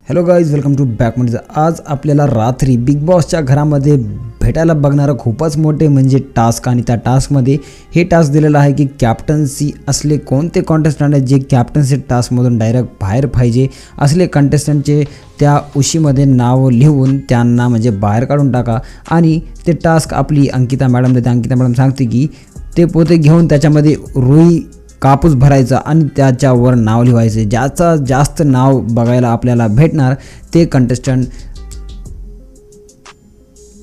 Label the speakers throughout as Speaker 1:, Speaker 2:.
Speaker 1: Hello guys, welcome to back. म्हणजे आज आपल्याला रात्री बिग बॉसच्या घरामध्ये भेटायला बघणारं खूपच मोठे म्हणजे टास्क, आणि त्या टास्कमध्ये हे टास्क दिलेलं आहे की कॅप्टन्सी असले कोणते कॉन्टेस्टंट आहेत जे कॅप्टन्सी टास्कमधून डायरेक्ट बाहेर पाहिजे, असले कंटेस्टंटचे त्या उशीमध्ये नाव लिहून त्यांना म्हणजे बाहेर काढून टाका. आणि ते टास्क आपली अंकिता मॅडम देते. अंकिता मॅडम सांगते की ते पोते घेऊन त्याच्यामध्ये रुई कापूस भरायचा आणि त्याच्यावर नाव लिहायचे. ज्याचा जास्त नाव बघायला आपल्याला भेटणार ते कंटेस्टंट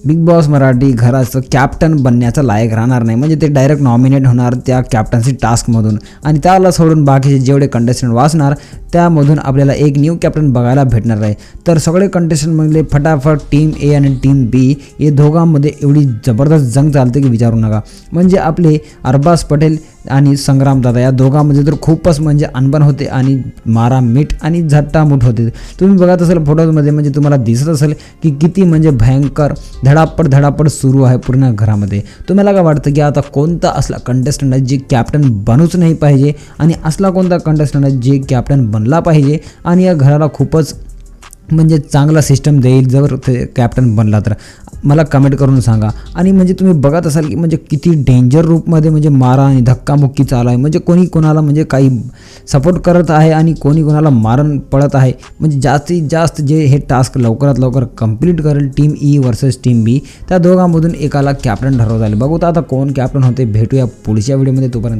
Speaker 1: बिग बॉस मराठी घराचं कॅप्टन बनण्याचा लायक राहणार नाही. म्हणजे ते डायरेक्ट नॉमिनेट होणार त्या कॅप्टन्सी टास्कमधून, आणि त्याला सोडून बाकीचे जेवढे कंटेस्टंट वाचणार त्यामधून आपल्याला एक न्यू कॅप्टन बघायला भेटणार आहे. तर सगळे कंटेस्टंटमधले फटाफट टीम ए आणि टीम बी हे दोघांमध्ये एवढी जबरदस्त जंग चालते की विचारू नका. म्हणजे आपले अरबाज पटेल आणि संग्राम दादा या दोघांमध्ये तर खूपच म्हणजे अनबन होते आणि मारामीठ आणि झट्टामुठ होते. तुम्ही बघत असाल फोटोमध्ये, म्हणजे तुम्हाला दिसत असेल की किती म्हणजे भयंकर धडापड सुरू आहे पूर्ण घरामध्ये. तुम्हाला काय वाटतं की आता कोणता असला कंटेस्टंट आहे जे कॅप्टन बनूच नाही पाहिजे, आणि असला कोणता कंटेस्टंट आहे जे कॅप्टन बनला पाहिजे आणि या घराला खूपच म्हणजे चांगला सिस्टम देईल जर ते कॅप्टन बनला तर? मला कमेंट करून सांगा. आणि म्हणजे तुम्ही बघत असाल की म्हणजे किती डेंजर रूपमध्ये म्हणजे मारा आणि धक्कामुक्की चालू आहे. म्हणजे कोणी कोणाला म्हणजे काही सपोर्ट करत आहे आणि कोणी कोणाला मारण पडत आहे. म्हणजे जास्तीत जास्त जे हे टास्क लवकरात लवकर कंप्लीट करेल टीम ई वर्सेस टीम बी, त्या दोघांमधून एकाला कॅप्टन ठरवत आले. बघू तर आता कोण कॅप्टन होते. भेटूया पुढच्या व्हिडिओमध्ये. तोपर्यंत